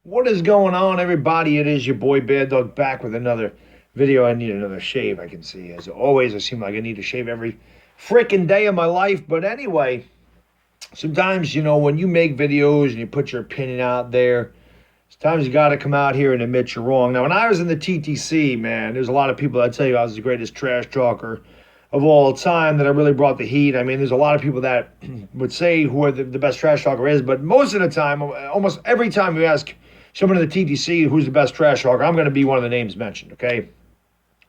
What is going on, everybody? It is your boy Baddog back with another video. I need another shave, I can see. As always, I seem like I need to shave every freaking day of my life. But anyway, sometimes, when you make videos and you put your opinion out there, sometimes you got to come out here and admit you're wrong. Now, when I was in the TTC, man, there's a lot of people that tell you I was the greatest trash talker of all time, that I really brought the heat. I mean, there's a lot of people that would say who the best trash talker is, but most of the time, almost every time you ask someone in the TTC who's the best trash talker, I'm going to be one of the names mentioned, okay?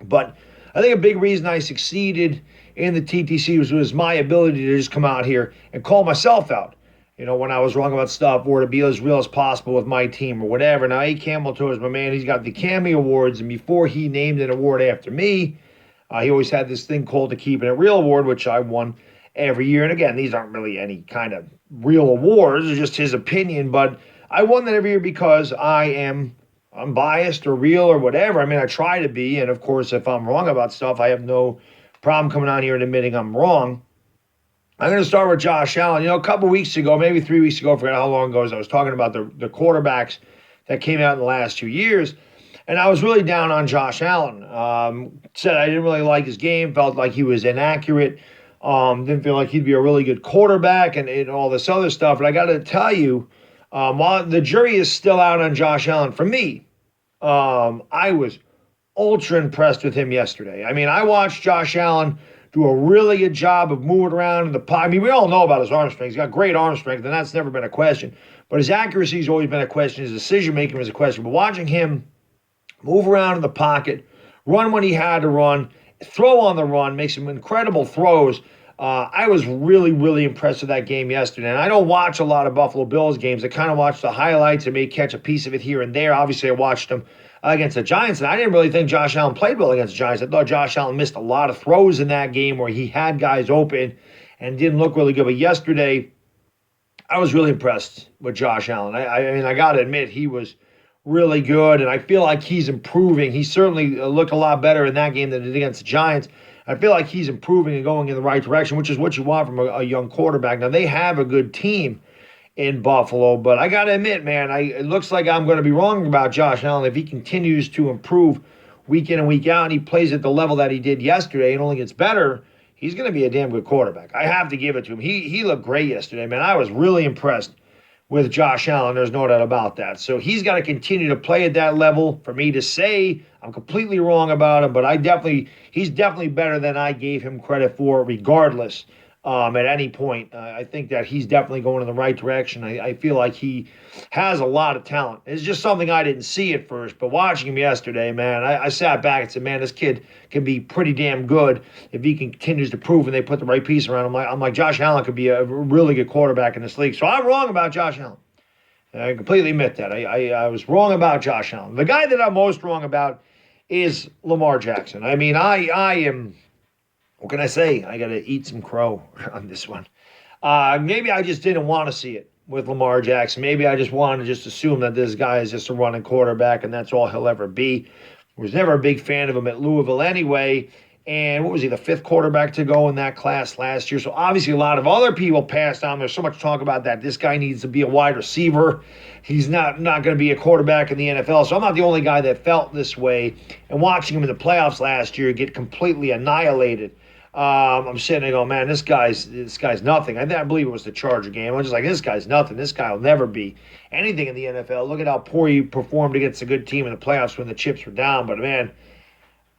But I think a big reason I succeeded in the TTC was my ability to just come out here and call myself out. When I was wrong about stuff, or to be as real as possible with my team or whatever. Now, A. Campbell is my man. He's got the Cammy Awards, and before he named an award after me, he always had this thing called the Keeping It Real Award, which I won every year. And again, these aren't really any kind of real awards. It's just his opinion. But I won that every year because I'm biased or real or whatever. I mean, I try to be. And, of course, if I'm wrong about stuff, I have no problem coming on here and admitting I'm wrong. I'm going to start with Josh Allen. A couple weeks ago, maybe 3 weeks ago, I forgot how long ago, I was talking about the quarterbacks that came out in the last 2 years. And I was really down on Josh Allen. Said I didn't really like his game, felt like he was inaccurate, didn't feel like he'd be a really good quarterback and all this other stuff. But I got to tell you, while the jury is still out on Josh Allen, for me, I was ultra impressed with him yesterday. I mean, I watched Josh Allen do a really good job of moving around in the pocket. I mean, we all know about his arm strength. He's got great arm strength, and that's never been a question. But his accuracy has always been a question. His decision-making was a question. But watching him move around in the pocket, run when he had to run, throw on the run, make some incredible throws. I was really, really impressed with that game yesterday. And I don't watch a lot of Buffalo Bills games. I kind of watch the highlights and may catch a piece of it here and there. Obviously, I watched them against the Giants, and I didn't really think Josh Allen played well against the Giants. I thought Josh Allen missed a lot of throws in that game where he had guys open and didn't look really good. But yesterday, I was really impressed with Josh Allen. I mean, I got to admit, he was really good, and I feel like he's improving. He certainly looked a lot better in that game than he did against the Giants. I feel like he's improving and going in the right direction, which is what you want from a young quarterback. Now, they have a good team in Buffalo, but I got to admit, man, it looks like I'm going to be wrong about Josh Allen. If he continues to improve week in and week out, and he plays at the level that he did yesterday and only gets better, he's going to be a damn good quarterback. I have to give it to him. He looked great yesterday, man. I was really impressed with Josh Allen. There's no doubt about that. So he's got to continue to play at that level for me to say I'm completely wrong about him, but he's definitely better than I gave him credit for regardless. At any point, I think that he's definitely going in the right direction. I feel like he has a lot of talent. It's just something I didn't see at first, but watching him yesterday, man, I sat back and said, man, this kid can be pretty damn good if he continues to prove and they put the right piece around him. I'm like, Josh Allen could be a really good quarterback in this league. So I'm wrong about Josh Allen. I completely admit that. I was wrong about Josh Allen. The guy that I'm most wrong about is Lamar Jackson. I mean, I am... What can I say? I got to eat some crow on this one. Maybe I just didn't want to see it with Lamar Jackson. Maybe I just wanted to just assume that this guy is just a running quarterback and that's all he'll ever be. I was never a big fan of him at Louisville anyway. And what was he, the fifth quarterback to go in that class last year? So obviously a lot of other people passed on. There's so much talk about that. This guy needs to be a wide receiver. He's not going to be a quarterback in the NFL. So I'm not the only guy that felt this way. And watching him in the playoffs last year get completely annihilated, I'm sitting there going, man, this guy's nothing. I believe it was the Charger game. I'm just like, this guy's nothing. This guy will never be anything in the NFL. Look at how poor he performed against a good team in the playoffs when the chips were down. But, man,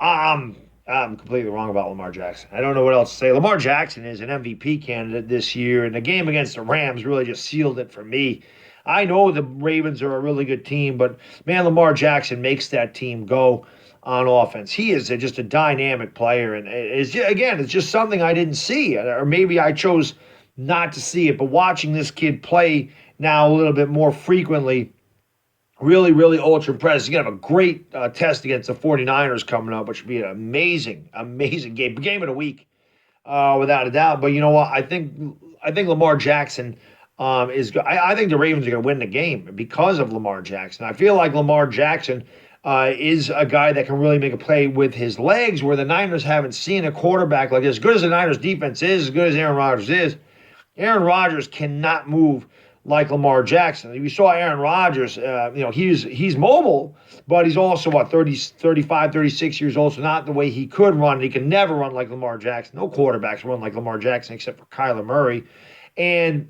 I'm completely wrong about Lamar Jackson. I don't know what else to say. Lamar Jackson is an MVP candidate this year, and the game against the Rams really just sealed it for me. I know the Ravens are a really good team, but, man, Lamar Jackson makes that team go on offense. He is just a dynamic player, and it's just something I didn't see, or maybe I chose not to see it. But watching this kid play now a little bit more frequently, really, really ultra impressed. He's going to have a great test against the 49ers coming up, which should be an amazing, amazing game of the week, without a doubt. But you know what? I think Lamar Jackson is. I think the Ravens are going to win the game because of Lamar Jackson. I feel like Lamar Jackson is a guy that can really make a play with his legs, where the Niners haven't seen a quarterback like this. As good as the Niners defense is, as good as Aaron Rodgers is, Aaron Rodgers cannot move like Lamar Jackson. You saw Aaron Rodgers, he's mobile, but he's also, 35, 36 years old, so not the way he could run. He can never run like Lamar Jackson. No quarterbacks run like Lamar Jackson except for Kyler Murray. And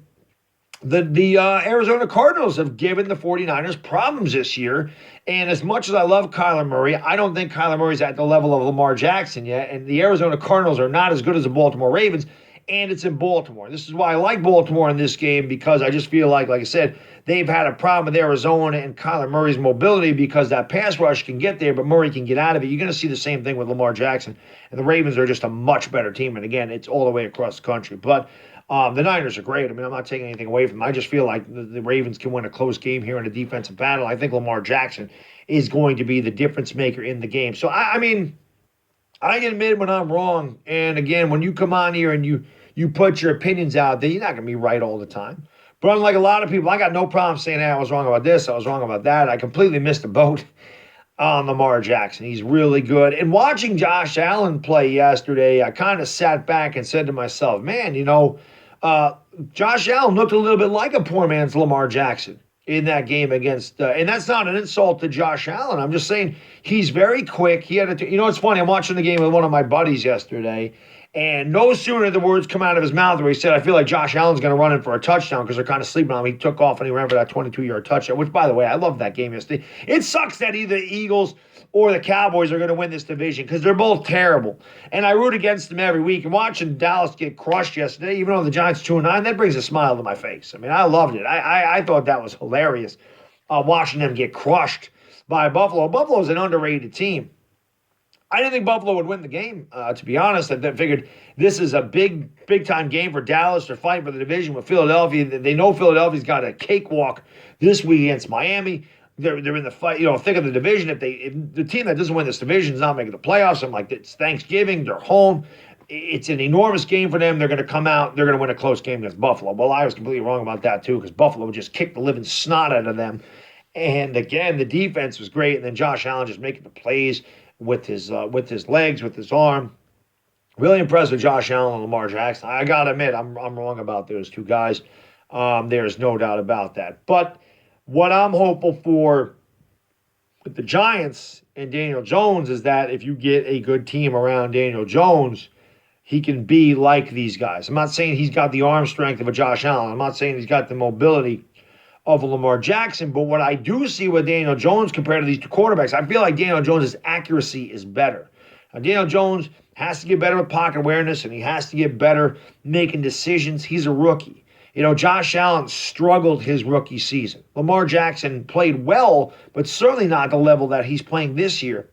the Arizona Cardinals have given the 49ers problems this year. And as much as I love Kyler Murray, I don't think Kyler Murray's at the level of Lamar Jackson yet. And the Arizona Cardinals are not as good as the Baltimore Ravens. And it's in Baltimore. This is why I like Baltimore in this game, because I just feel like I said, they've had a problem with Arizona and Kyler Murray's mobility, because that pass rush can get there, but Murray can get out of it. You're going to see the same thing with Lamar Jackson. And the Ravens are just a much better team. And again, it's all the way across the country. But the Niners are great. I mean, I'm not taking anything away from them. I just feel like the Ravens can win a close game here in a defensive battle. I think Lamar Jackson is going to be the difference maker in the game. So, I mean, I can admit when I'm wrong. And again, when you come on here and you put your opinions out there, you're not going to be right all the time. But unlike a lot of people, I got no problem saying, hey, I was wrong about this, I was wrong about that. I completely missed the boat on Lamar Jackson. He's really good. And watching Josh Allen play yesterday, I kind of sat back and said to myself, man, Josh Allen looked a little bit like a poor man's Lamar Jackson in that game against, and that's not an insult to Josh Allen. I'm just saying he's very quick. He had it's funny. I'm watching the game with one of my buddies yesterday, and no sooner did the words come out of his mouth where he said, I feel like Josh Allen's going to run in for a touchdown because they're kind of sleeping on him. He took off and he ran for that 22-yard touchdown, which, by the way, I love that game yesterday. It sucks that either the Eagles or the Cowboys are going to win this division because they're both terrible. And I root against them every week. And watching Dallas get crushed yesterday, even though the Giants 2-9, that brings a smile to my face. I mean, I loved it. I thought that was hilarious, watching them get crushed by Buffalo. Buffalo's an underrated team. I didn't think Buffalo would win the game, to be honest. I figured this is a big-time game for Dallas. They're fighting for the division with Philadelphia. They know Philadelphia's got a cakewalk this week against Miami. They're in the fight, thick of the division. If the team that doesn't win this division is not making the playoffs, I'm like, it's Thanksgiving. They're home. It's an enormous game for them. They're going to come out. They're going to win a close game against Buffalo. Well, I was completely wrong about that, too, because Buffalo would just kick the living snot out of them. And, again, the defense was great. And then Josh Allen just making the plays with his legs, with his arm. Really impressed with Josh Allen and Lamar Jackson. I got to admit, I'm wrong about those two guys. There's no doubt about that. But what I'm hopeful for with the Giants and Daniel Jones is that if you get a good team around Daniel Jones, he can be like these guys. I'm not saying he's got the arm strength of a Josh Allen. I'm not saying he's got the mobility of a Lamar Jackson. But what I do see with Daniel Jones compared to these two quarterbacks, I feel like Daniel Jones' accuracy is better. Now, Daniel Jones has to get better with pocket awareness, and he has to get better making decisions. He's a rookie. Josh Allen struggled his rookie season. Lamar Jackson played well, but certainly not the level that he's playing this year,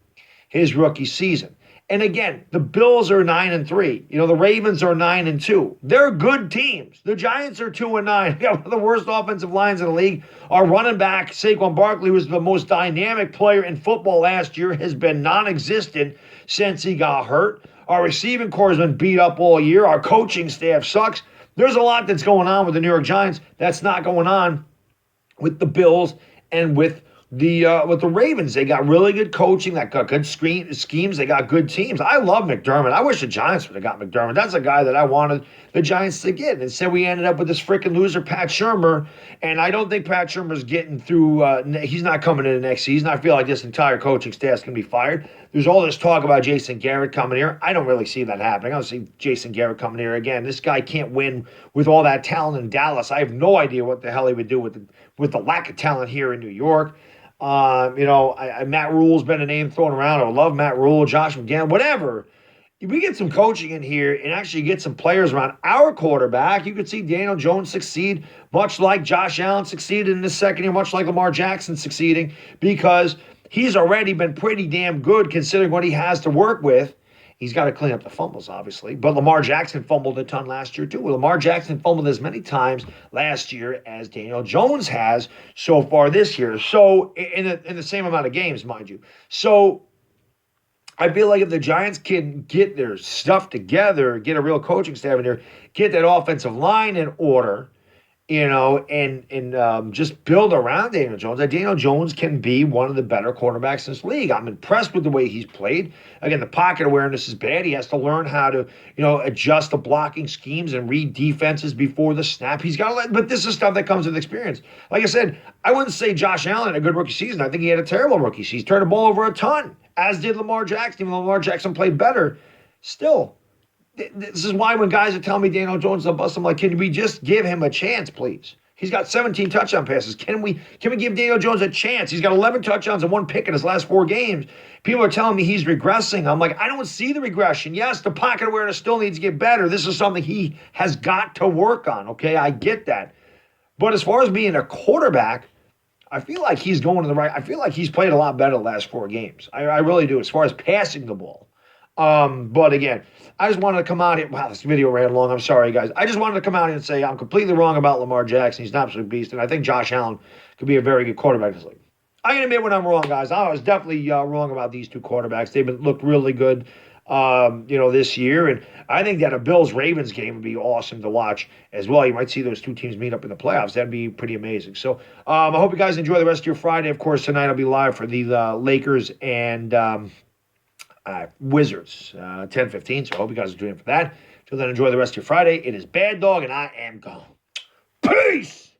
his rookie season. And again, the Bills are 9-3. The Ravens are 9-2. They're good teams. The Giants are 2-9. One of the worst offensive lines in the league. Our running back, Saquon Barkley, who was the most dynamic player in football last year, has been non-existent since he got hurt. Our receiving corps has been beat up all year. Our coaching staff sucks. There's a lot that's going on with the New York Giants that's not going on with the Bills and with the Ravens. They got really good coaching. They got good schemes. They got good teams. I love McDermott. I wish the Giants would have got McDermott. That's a guy that I wanted the Giants to get. Instead, we ended up with this freaking loser, Pat Shurmur. And I don't think Pat Shurmur's getting through. He's not coming into next season. I feel like this entire coaching staff's going to be fired. There's all this talk about Jason Garrett coming here. I don't really see that happening. I don't see Jason Garrett coming here again. This guy can't win with all that talent in Dallas. I have no idea what the hell he would do with the lack of talent here in New York. Matt Rule's been a name thrown around. I love Matt Rule, Josh McDaniels, whatever. If we get some coaching in here and actually get some players around our quarterback, you could see Daniel Jones succeed, much like Josh Allen succeeded in the second year, much like Lamar Jackson succeeding, because he's already been pretty damn good considering what he has to work with. He's got to clean up the fumbles, obviously. But Lamar Jackson fumbled a ton last year, too. Well, Lamar Jackson fumbled as many times last year as Daniel Jones has so far this year. So, in the same amount of games, mind you. So, I feel like if the Giants can get their stuff together, get a real coaching staff in there, get that offensive line in order, and just build around Daniel Jones. That Daniel Jones can be one of the better quarterbacks in this league. I'm impressed with the way he's played. Again, the pocket awareness is bad. He has to learn how to, adjust the blocking schemes and read defenses before the snap. He's got to let, but this is stuff that comes with experience. Like I said, I wouldn't say Josh Allen had a good rookie season. I think he had a terrible rookie season. He's turned the ball over a ton, as did Lamar Jackson. Even though Lamar Jackson played better, still. This is why when guys are telling me Daniel Jones is a bust, I'm like, can we just give him a chance, please? He's got 17 touchdown passes. Can we give Daniel Jones a chance? He's got 11 touchdowns and 1 pick in his last 4 games. People are telling me he's regressing. I'm like, I don't see the regression. Yes, the pocket awareness still needs to get better. This is something he has got to work on, okay? I get that. But as far as being a quarterback, I feel like he's going to the right. I feel like he's played a lot better the last 4 games. I really do, as far as passing the ball. But again, I just wanted to come out here. Wow, this video ran long. I'm sorry, guys. I just wanted to come out here and say I'm completely wrong about Lamar Jackson. He's an absolute beast, and I think Josh Allen could be a very good quarterback in this league. I can admit when I'm wrong, guys. I was definitely wrong about these 2 quarterbacks. They've looked really good, this year, and I think that a Bills-Ravens game would be awesome to watch as well. You might see those 2 teams meet up in the playoffs. That'd be pretty amazing. So I hope you guys enjoy the rest of your Friday. Of course, tonight I'll be live for the Lakers and Wizards, 10:15. So I hope you guys are doing for that. Till then, enjoy the rest of your Friday. It is Baddog, and I am gone. Peace!